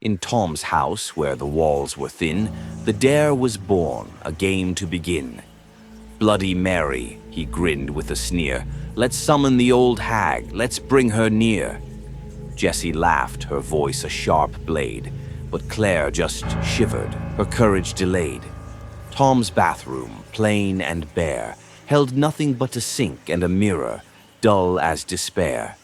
In Tom's house, where the walls were thin, the dare was born, a game to begin. Bloody Mary, he grinned with a sneer. Let's summon the old hag, let's bring her near. Jessie laughed, her voice a sharp blade, but Claire just shivered, her courage delayed. Tom's bathroom, plain and bare, held nothing but a sink and a mirror, dull as despair.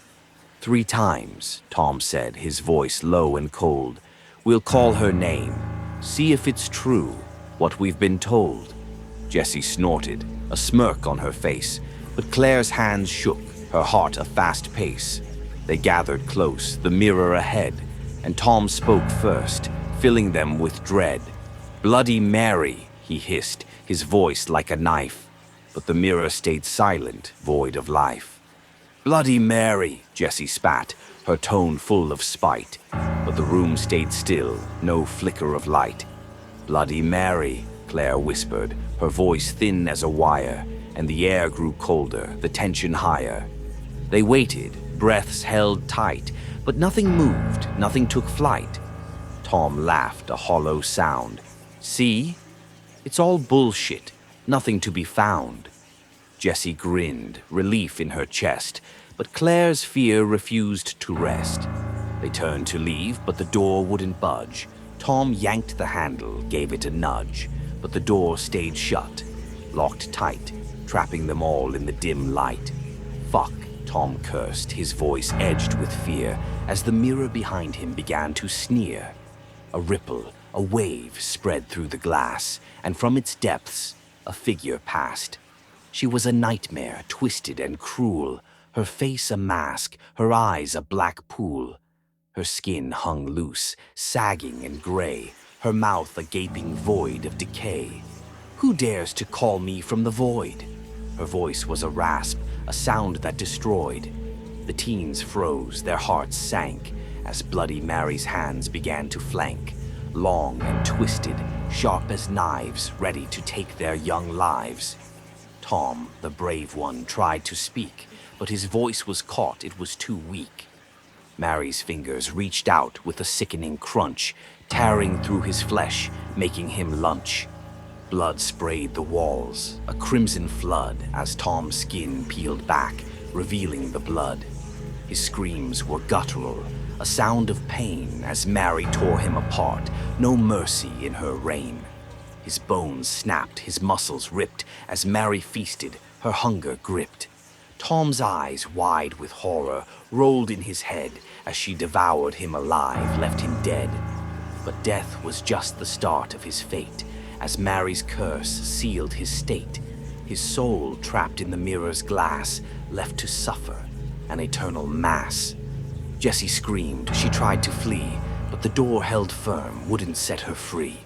3 times, Tom said, his voice low and cold. We'll call her name, see if it's true, what we've been told. Jessie snorted, a smirk on her face, but Claire's hands shook, her heart a fast pace. They gathered close, the mirror ahead, and Tom spoke first, filling them with dread. Bloody Mary, he hissed, his voice like a knife, but the mirror stayed silent, void of life. Bloody Mary, Jessie spat, her tone full of spite, but the room stayed still, no flicker of light. Bloody Mary, Claire whispered, her voice thin as a wire, and the air grew colder, the tension higher. They waited, breaths held tight, but nothing moved, nothing took flight. Tom laughed, a hollow sound. See? It's all bullshit, nothing to be found. Jessie grinned, relief in her chest, but Claire's fear refused to rest. They turned to leave, but the door wouldn't budge. Tom yanked the handle, gave it a nudge, but the door stayed shut, locked tight, trapping them all in the dim light. Fuck, Tom cursed, his voice edged with fear, as the mirror behind him began to sneer. A ripple, a wave spread through the glass, and from its depths, a figure passed. She was a nightmare, twisted and cruel, her face a mask, her eyes a black pool. Her skin hung loose, sagging and gray, her mouth a gaping void of decay. Who dares to call me from the void? Her voice was a rasp, a sound that destroyed. The teens froze, their hearts sank, as Bloody Mary's hands began to flank, long and twisted, sharp as knives, ready to take their young lives. Tom, the brave one, tried to speak, but his voice was caught, it was too weak. Mary's fingers reached out with a sickening crunch, tearing through his flesh, making him lunch. Blood sprayed the walls, a crimson flood, as Tom's skin peeled back, revealing the blood. His screams were guttural, a sound of pain as Mary tore him apart, no mercy in her reign. His bones snapped, his muscles ripped, as Mary feasted, her hunger gripped. Tom's eyes, wide with horror, rolled in his head as she devoured him alive, left him dead. But death was just the start of his fate, as Mary's curse sealed his state. His soul, trapped in the mirror's glass, left to suffer, an eternal mass. Jessie screamed, she tried to flee, but the door held firm, wouldn't set her free.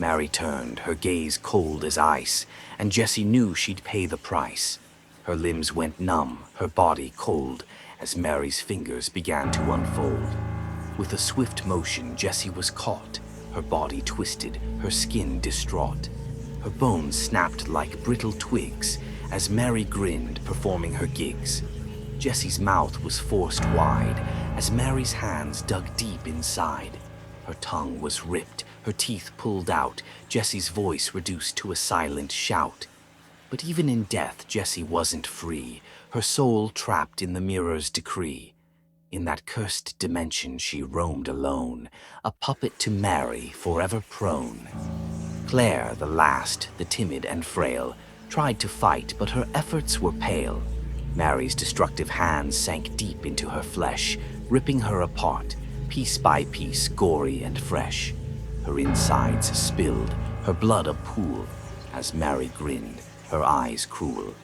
Mary turned, her gaze cold as ice, and Jessie knew she'd pay the price. Her limbs went numb, her body cold, as Mary's fingers began to unfold. With a swift motion, Jessie was caught, her body twisted, her skin distraught. Her bones snapped like brittle twigs, as Mary grinned, performing her gigs. Jessie's mouth was forced wide, as Mary's hands dug deep inside. Her tongue was ripped, her teeth pulled out, Jessie's voice reduced to a silent shout. But even in death, Jessie wasn't free, her soul trapped in the mirror's decree. In that cursed dimension she roamed alone, a puppet to Mary, forever prone. Claire, the last, the timid and frail, tried to fight, but her efforts were pale. Mary's destructive hands sank deep into her flesh, ripping her apart, piece by piece, gory and fresh. Her insides spilled, her blood a pool, as Mary grinned, her eyes cruel.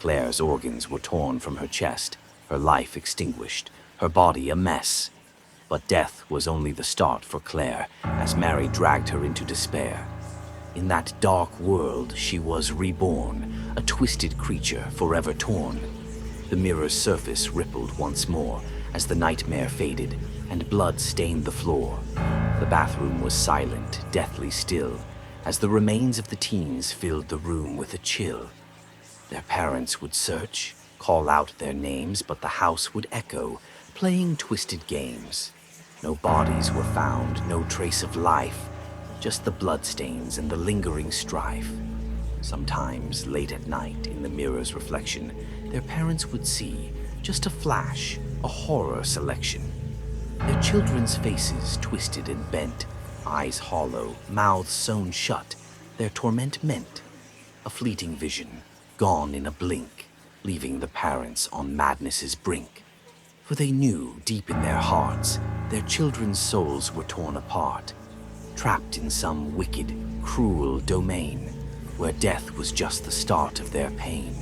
Claire's organs were torn from her chest, her life extinguished, her body a mess. But death was only the start for Claire, as Mary dragged her into despair. In that dark world she was reborn, a twisted creature forever torn. The mirror's surface rippled once more, as the nightmare faded, and blood stained the floor. The bathroom was silent, deathly still, as the remains of the teens filled the room with a chill. Their parents would search, call out their names, but the house would echo, playing twisted games. No bodies were found, no trace of life, just the bloodstains and the lingering strife. Sometimes, late at night, in the mirror's reflection, their parents would see just a flash, a horror selection. Their children's faces twisted and bent, eyes hollow, mouths sewn shut, their torment meant a fleeting vision, gone in a blink, leaving the parents on madness's brink. For they knew, deep in their hearts, their children's souls were torn apart, trapped in some wicked, cruel domain, where death was just the start of their pain.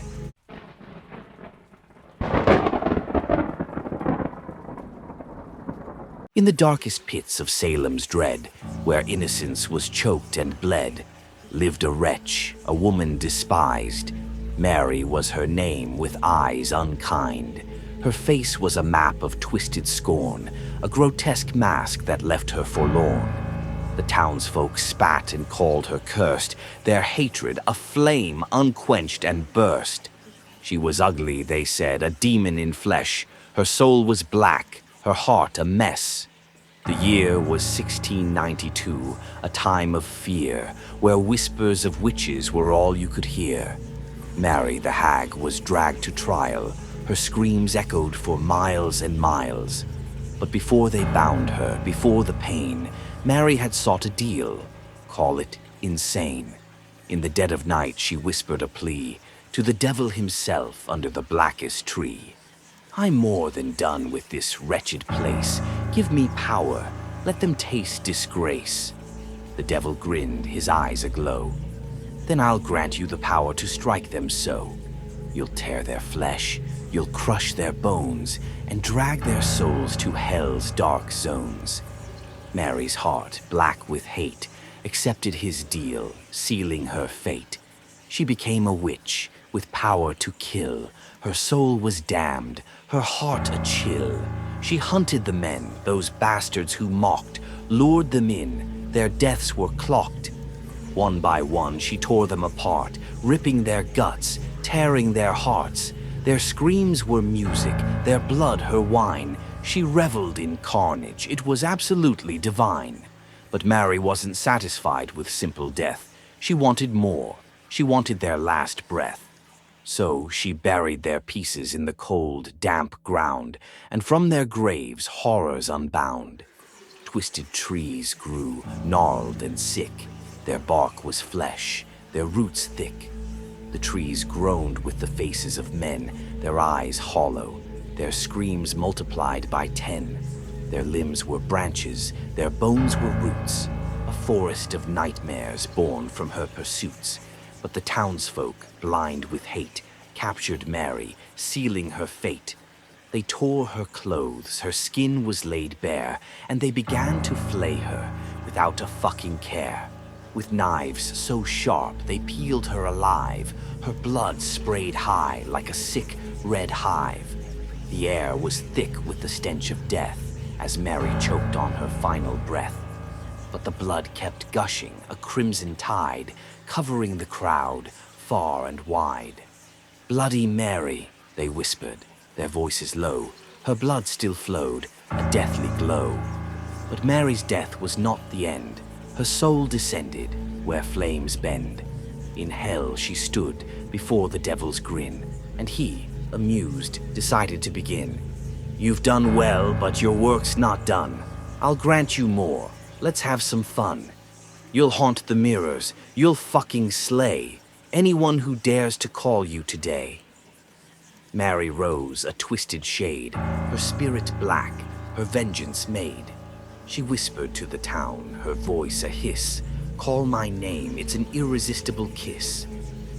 In the darkest pits of Salem's dread, where innocence was choked and bled, lived a wretch, a woman despised. Mary was her name, with eyes unkind. Her face was a map of twisted scorn, a grotesque mask that left her forlorn. The townsfolk spat and called her cursed, their hatred a flame unquenched and burst. She was ugly, they said, a demon in flesh. Her soul was black, her heart a mess. The year was 1692, a time of fear, where whispers of witches were all you could hear. Mary the hag was dragged to trial, her screams echoed for miles and miles. But before they bound her, before the pain, Mary had sought a deal, call it insane. In the dead of night she whispered a plea to the devil himself under the blackest tree. I'm more than done with this wretched place. Give me power, let them taste disgrace. The devil grinned, his eyes aglow. Then I'll grant you the power to strike them so. You'll tear their flesh, you'll crush their bones, and drag their souls to hell's dark zones. Mary's heart, black with hate, accepted his deal, sealing her fate. She became a witch, with power to kill. Her soul was damned, her heart a chill. She hunted the men, those bastards who mocked, lured them in, their deaths were clocked. One by one she tore them apart, ripping their guts, tearing their hearts. Their screams were music, their blood her wine. She reveled in carnage, it was absolutely divine. But Mary wasn't satisfied with simple death. She wanted more, she wanted their last breath. So she buried their pieces in the cold, damp ground, and from their graves horrors unbound. Twisted trees grew, gnarled and sick. Their bark was flesh, their roots thick. The trees groaned with the faces of men, their eyes hollow, their screams multiplied by 10. Their limbs were branches, their bones were roots, a forest of nightmares born from her pursuits. But the townsfolk, blind with hate, captured Mary, sealing her fate. They tore her clothes, her skin was laid bare, and they began to flay her without a fucking care. With knives so sharp they peeled her alive, her blood sprayed high like a sick red hive. The air was thick with the stench of death as Mary choked on her final breath. But the blood kept gushing, a crimson tide, covering the crowd far and wide. Bloody Mary, they whispered, their voices low. Her blood still flowed, a deathly glow. But Mary's death was not the end. Her soul descended where flames bend. In hell she stood before the devil's grin, and he, amused, decided to begin. You've done well, but your work's not done. I'll grant you more. Let's have some fun. You'll haunt the mirrors. You'll fucking slay anyone who dares to call you today. Mary rose, a twisted shade, her spirit black, her vengeance made. She whispered to the town, her voice a hiss. Call my name, it's an irresistible kiss.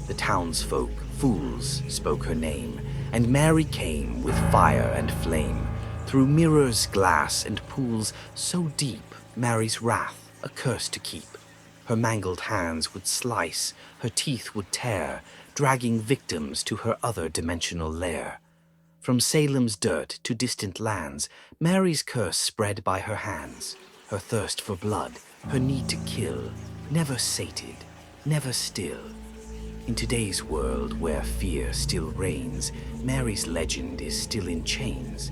The townsfolk, fools, spoke her name, and Mary came with fire and flame. Through mirrors, glass, and pools so deep, Mary's wrath, a curse to keep. Her mangled hands would slice, her teeth would tear, dragging victims to her other dimensional lair. From Salem's dirt to distant lands, Mary's curse spread by her hands. Her thirst for blood, her need to kill, never sated, never still. In today's world where fear still reigns, Mary's legend is still in chains.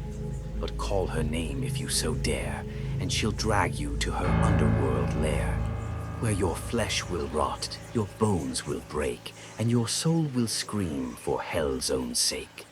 But call her name if you so dare, and she'll drag you to her underworld lair, where your flesh will rot, your bones will break, and your soul will scream for hell's own sake.